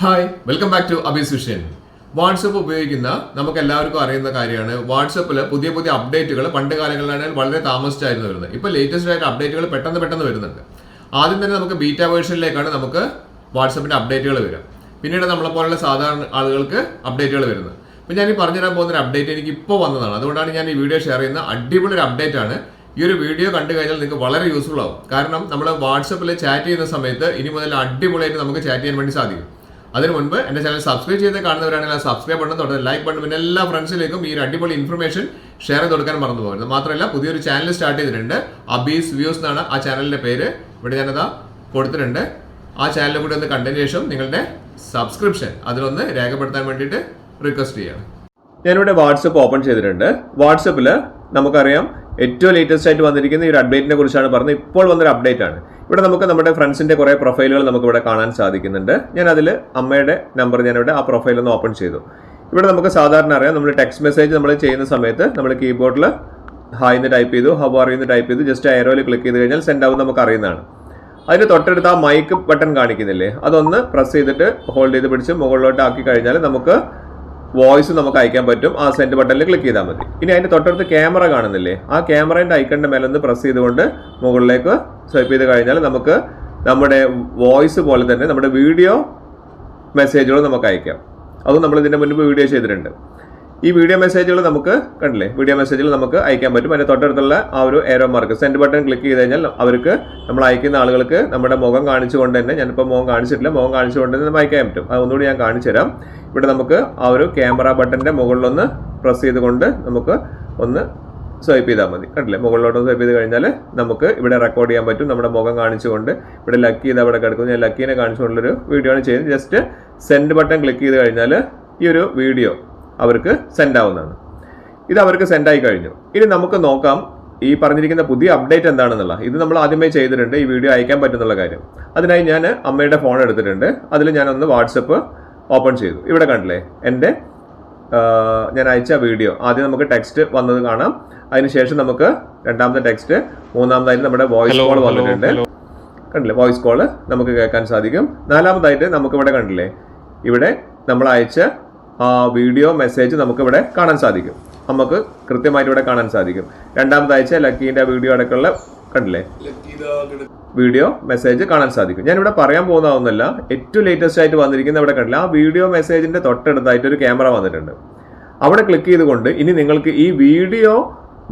Hi welcome back to അബീസ് vision. WhatsApp ഉപയോഗിക്കുന്ന നമുക്ക് എല്ലാവർക്കും അറിയുന്ന കാര്യമാണ്. വാട്സപ്പിൽ പുതിയ പുതിയ അപ്ഡേറ്റുകൾ പണ്ട് കാലങ്ങളിലാണെങ്കിൽ വളരെ താമസിച്ചായിരുന്നു വരുന്നത്. ഇപ്പോൾ ലേറ്റസ്റ്റ് ആയിട്ട് അപ്ഡേറ്റുകൾ പെട്ടെന്ന് വരുന്നുണ്ട്. ആദ്യം തന്നെ നമുക്ക് ബീറ്റ വേർഷനിലേക്കാണ് നമുക്ക് വാട്സപ്പിന്റെ അപ്ഡേറ്റുകൾ വരിക. പിന്നീട് നമ്മളെപ്പോലുള്ള സാധാരണ ആളുകൾക്ക് അപ്ഡേറ്റുകൾ വരുന്നത്. അപ്പോൾ ഞാൻ ഈ പറഞ്ഞുതരാൻ പോകുന്ന ഒരു അപ്ഡേറ്റ് എനിക്ക് ഇപ്പോൾ വന്നതാണ്. അതുകൊണ്ടാണ് ഞാൻ ഈ വീഡിയോ ഷെയർ ചെയ്യുന്ന അടിപൊളി ഒരു അപ്ഡേറ്റ് ആണ്. ഈ ഒരു വീഡിയോ കണ്ടു കഴിഞ്ഞാൽ നിങ്ങൾക്ക് വളരെ യൂസ്ഫുൾ ആവും. കാരണം നമ്മൾ വാട്സപ്പിൽ ചാറ്റ് ചെയ്യുന്ന സമയത്ത് ഇനി മുതൽ അടിപൊളിയായിട്ട് നമുക്ക് ചാറ്റ് ചെയ്യാൻ വേണ്ടി സാധിക്കും. അതിന് മുൻപ് എൻ്റെ ചാനൽ സബ്സ്ക്രൈബ് ചെയ്ത് കാണുന്നവരാണെങ്കിൽ ആ സബ്സ്ക്രൈബ് ബട്ടൺ തൊട്ട് ലൈക്ക് ബട്ടൺ പിന്നെ എല്ലാ ഫ്രണ്ട്സിലേക്കും ഈ ഒരു അടിപൊളി ഇൻഫർമേഷൻ ഷെയർ ചെയ്ത് കൊടുക്കാൻ മറന്നു പോകരുത്. മാത്രമല്ല പുതിയൊരു ചാനൽ സ്റ്റാർട്ട് ചെയ്തിട്ടുണ്ട്. അബീസ് വ്യൂസ് എന്നാണ് ആ ചാനലിൻ്റെ പേര്. ഇവിടെ ഞാനതാ കൊടുത്തിട്ടുണ്ട്. ആ ചാനലിൽ കൂടി ഒന്ന് കണ്ടതിന് ശേഷം നിങ്ങളുടെ സബ്സ്ക്രിപ്ഷൻ അതിലൊന്ന് രേഖപ്പെടുത്താൻ വേണ്ടിയിട്ട് റിക്വസ്റ്റ് ചെയ്യണം. ഞാനിവിടെ വാട്സപ്പ് ഓപ്പൺ ചെയ്തിട്ടുണ്ട്. വാട്സപ്പിൽ നമുക്കറിയാം ഏറ്റവും ലേറ്റസ്റ്റ് ആയിട്ട് വന്നിരിക്കുന്ന ഈ ഒരു അപ്ഡേറ്റിനെ കുറിച്ചാണ് പറഞ്ഞത്. ഇപ്പോൾ വന്നൊരു അപ്ഡേറ്റ് ആണ്. ഇവിടെ നമുക്ക് നമ്മുടെ ഫ്രണ്ട്സിന്റെ കുറേ പ്രൊഫൈലുകൾ നമുക്ക് ഇവിടെ കാണാൻ സാധിക്കുന്നുണ്ട്. ഞാൻ അതിൽ അമ്മയുടെ നമ്പർ ഞാനിവിടെ ആ പ്രൊഫൈൽ ഒന്ന് ഓപ്പൺ ചെയ്തു. ഇവിടെ നമുക്ക് സാധാരണ അറിയാം, നമ്മൾ ടെക്സ്റ്റ് മെസ്സേജ് നമ്മൾ ചെയ്യുന്ന സമയത്ത് നമ്മൾ കീബോർഡിൽ ഹായ് എന്ന് ടൈപ്പ് ചെയ്തു, ഹൗ ആർ യു എന്ന് ടൈപ്പ് ചെയ്തു, ജസ്റ്റ് എയറോയിൽ ക്ലിക്ക് ചെയ്ത് കഴിഞ്ഞാൽ സെൻഡ് ആവും നമുക്ക് അറിയുന്നതാണ്. അതിന് തൊട്ടടുത്ത് ആ മൈക്ക് ബട്ടൺ കാണിക്കുന്നില്ലേ, അതൊന്ന് പ്രസ് ചെയ്തിട്ട് ഹോൾഡ് ചെയ്ത് പിടിച്ച് മുകളിലോട്ട് ആക്കി കഴിഞ്ഞാൽ നമുക്ക് വോയിസ് നമുക്ക് അയക്കാൻ പറ്റും. ആ സെൻഡ് ബട്ടണിൽ ക്ലിക്ക് ചെയ്താൽ മതി. ഇനി അതിന്റെ തൊട്ടടുത്ത് ക്യാമറ കാണുന്നില്ലേ, ആ ക്യാമറേന്റെ ഐക്കണിന്റെ മേലെ ഒന്ന് പ്രസ് ചെയ്തുകൊണ്ട് മുകളിലേക്ക് സ്വൈപ്പ് ചെയ്ത് കഴിഞ്ഞാൽ നമുക്ക് നമ്മുടെ വോയിസ് പോലെ തന്നെ നമ്മുടെ വീഡിയോ മെസ്സേജുകൾ നമുക്ക് അയക്കാം. അതും നമ്മൾ ഇതിന്റെ മുൻപ് വീഡിയോ ചെയ്തിട്ടുണ്ട്. ഈ വീഡിയോ മെസ്സേജുകൾ നമുക്ക് കണ്ടില്ലേ, വീഡിയോ മെസ്സേജുകൾ നമുക്ക് അയക്കാൻ പറ്റും. അതിന്റെ തൊട്ടടുത്തുള്ള ആ ഒരു arrow mark send button click ചെയ്ത് കഴിഞ്ഞാൽ അവർക്ക് നമ്മൾ അയക്കുന്ന ആളുകൾക്ക് നമ്മുടെ മുഖം കാണിച്ചുകൊണ്ട് തന്നെ, ഞാനിപ്പോൾ മുഖം കാണിച്ചിട്ടില്ല, മുഖം കാണിച്ചുകൊണ്ട് തന്നെ നമുക്ക് അയക്കാൻ പറ്റും. അതൊന്നുകൂടി ഞാൻ കാണിച്ചു തരാം. ഇവിടെ നമുക്ക് ആ ഒരു ക്യാമറ ബട്ടന്റെ മുകളിലൊന്ന് പ്രസ് ചെയ്തുകൊണ്ട് നമുക്ക് ഒന്ന് സ്വൈപ്പ് ചെയ്താൽ മതി. കണ്ടില്ലേ, മുകളിലോട്ട് സ്വൈപ്പ് ചെയ്ത് കഴിഞ്ഞാൽ നമുക്ക് ഇവിടെ റെക്കോർഡ് ചെയ്യാൻ പറ്റും. നമ്മുടെ മുഖം കാണിച്ചുകൊണ്ട് ഇവിടെ ലക്കി ഇത് അവിടെ കിടക്കുന്നു. ഞാൻ ലക്കീനെ കാണിച്ചുകൊണ്ടുള്ളൊരു വീഡിയോ ആണ് ചെയ്യുന്നത്. ജസ്റ്റ് സെൻഡ് ബട്ടൺ ക്ലിക്ക് ചെയ്ത് കഴിഞ്ഞാൽ ഈ ഒരു വീഡിയോ അവർക്ക് സെൻഡ് ആവുന്നതാണ്. ഇത് അവർക്ക് സെൻഡ് ആയി കഴിഞ്ഞു. ഇനി നമുക്ക് നോക്കാം ഈ പറഞ്ഞിരിക്കുന്ന പുതിയ അപ്ഡേറ്റ് എന്താണെന്നുള്ള. ഇത് നമ്മൾ ആദ്യമേ ചെയ്തിട്ടുണ്ട്, ഈ വീഡിയോ അയക്കാൻ പറ്റുന്നുള്ള കാര്യം. അതിനായി ഞാൻ അമ്മയുടെ ഫോൺ എടുത്തിട്ടുണ്ട്. അതിൽ ഞാനൊന്ന് വാട്സപ്പ് ഓപ്പൺ ചെയ്തു. ഇവിടെ കണ്ടില്ലേ ഞാൻ അയച്ച വീഡിയോ. ആദ്യം നമുക്ക് ടെക്സ്റ്റ് വന്നത് കാണാം. അതിനുശേഷം നമുക്ക് രണ്ടാമത്തെ ടെക്സ്റ്റ്, മൂന്നാമതായിട്ട് നമ്മുടെ വോയിസ് കോൾ വന്നിട്ടുണ്ട്. കണ്ടില്ലേ, വോയിസ് കോള് നമുക്ക് കേൾക്കാൻ സാധിക്കും. നാലാമതായിട്ട് നമുക്ക് ഇവിടെ കണ്ടില്ലേ, ഇവിടെ നമ്മൾ അയച്ച ആ വീഡിയോ മെസ്സേജ് നമുക്ക് ഇവിടെ കാണാൻ സാധിക്കും. നമുക്ക് കൃത്യമായിട്ട് ഇവിടെ കാണാൻ സാധിക്കും. രണ്ടാമത്തെ അയച്ച ലക്കീൻ്റെ വീഡിയോ അടക്കമുള്ള കണ്ടില്ലേ വീഡിയോ മെസ്സേജ് കാണാൻ സാധിക്കും. ഞാനിവിടെ പറയാൻ പോകുന്നതൊന്നുമല്ല, ഏറ്റവും ലേറ്റസ്റ്റ് ആയിട്ട് വന്നിരിക്കുന്ന ഇവിടെ കണ്ടില്ല, ആ വീഡിയോ മെസ്സേജിന്റെ തൊട്ടടുത്തായിട്ട് ഒരു ക്യാമറ വന്നിട്ടുണ്ട്. അവിടെ ക്ലിക്ക് ചെയ്തുകൊണ്ട് ഇനി നിങ്ങൾക്ക് ഈ വീഡിയോ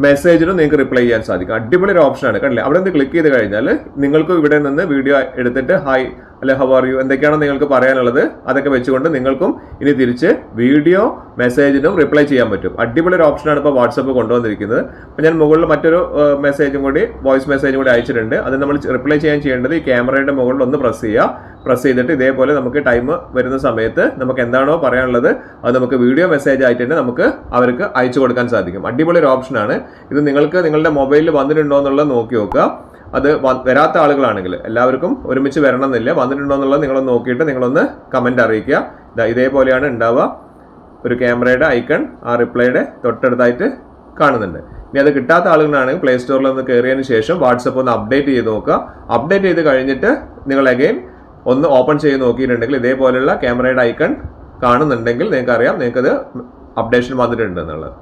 മെസ്സേജിനും നിങ്ങൾക്ക് റിപ്ലൈ ചെയ്യാൻ സാധിക്കും. അടിപൊളി ഒരു ഓപ്ഷനാണ്. കണ്ടില്ലേ, അവിടെ നിന്ന് ക്ലിക്ക് ചെയ്ത് കഴിഞ്ഞാൽ നിങ്ങൾക്ക് ഇവിടെ നിന്ന് വീഡിയോ എടുത്തിട്ട് ഹായ് അല്ലെ ഹൗ ആർ യു എന്തൊക്കെയാണോ നിങ്ങൾക്ക് പറയാനുള്ളത് അതൊക്കെ വെച്ചുകൊണ്ട് നിങ്ങൾക്കും ഇനി തിരിച്ച് വീഡിയോ മെസ്സേജിനും റിപ്ലൈ ചെയ്യാൻ പറ്റും. അടിപൊളി ഒരു ഓപ്ഷനാണ് ഇപ്പോൾ വാട്സപ്പ് കൊണ്ടുവന്നിരിക്കുന്നത്. അപ്പോൾ ഞാൻ മുകളിൽ മറ്റൊരു മെസ്സേജും കൂടി, വോയിസ് മെസ്സേജും കൂടി അയച്ചിട്ടുണ്ട്. അത് നമ്മൾ റിപ്ലൈ ചെയ്യേണ്ടത് ഈ ക്യാമറയുടെ മുകളിൽ ഒന്ന് പ്രസ് ചെയ്യുക. പ്രസ് ചെയ്തിട്ട് ഇതേപോലെ നമുക്ക് ടൈം വരുന്ന സമയത്ത് നമുക്ക് എന്താണോ പറയാനുള്ളത് അത് നമുക്ക് വീഡിയോ മെസ്സേജ് ആയിട്ട് തന്നെ നമുക്ക് അവർക്ക് അയച്ചു കൊടുക്കാൻ സാധിക്കും. അടിപൊളി ഒരു ഓപ്ഷനാണ് ഇത്. നിങ്ങൾക്ക് നിങ്ങളുടെ മൊബൈലിൽ വന്നിട്ടുണ്ടോ എന്നുള്ളത് നോക്കി നോക്കുക. അത് വരാത്ത ആളുകളാണെങ്കിൽ എല്ലാവർക്കും ഒരുമിച്ച് വരണം എന്നില്ല, വന്നിട്ടുണ്ടോ എന്നുള്ളത് നിങ്ങളൊന്ന് നോക്കിയിട്ട് നിങ്ങളൊന്ന് കമന്റ് അറിയിക്കുക. ഇതേപോലെയാണ് ഉണ്ടാവുക. ഒരു ക്യാമറയുടെ ഐക്കൺ ആ റിപ്ലൈയുടെ തൊട്ടടുത്തായിട്ട് കാണുന്നുണ്ട്. ഇനി അത് കിട്ടാത്ത ആളുകളാണെങ്കിൽ പ്ലേ സ്റ്റോറിൽ ഒന്ന് കയറിയതിന് ശേഷം വാട്സപ്പ് ഒന്ന് അപ്ഡേറ്റ് ചെയ്ത് നോക്കുക. അപ്ഡേറ്റ് ചെയ്ത് കഴിഞ്ഞിട്ട് നിങ്ങൾ അഗൈൻ ഒന്ന് ഓപ്പൺ ചെയ്ത് നോക്കിയിട്ടുണ്ടെങ്കിൽ ഇതേപോലെയുള്ള ക്യാമറയുടെ ഐക്കൺ കാണുന്നുണ്ടെങ്കിൽ നിങ്ങൾക്ക് അറിയാം നിങ്ങൾക്കത് അപ്ഡേഷൻ വന്നിട്ടുണ്ട് എന്നുള്ളത്.